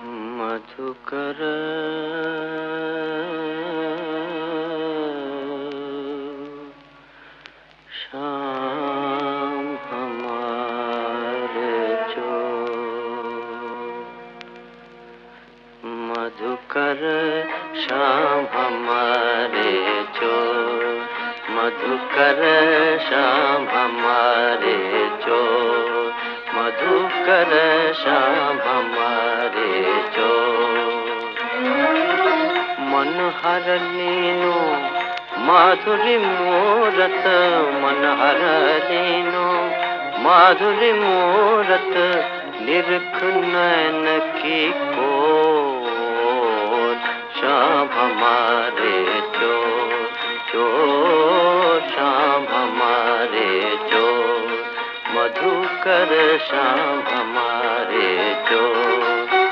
मधुकर शाम हमारे जो, मधुकर शाम हमारे जो, मधुकर शाम हमारे जो, मधुकर शाम हमारे जो। मनहर लीनो माधुरी मूरत, मनहर लीनो माधुरी मूरत, निरख नैन की कोर। शाम हमारे जो, जो शाम हमारे जो, मधुकर शाम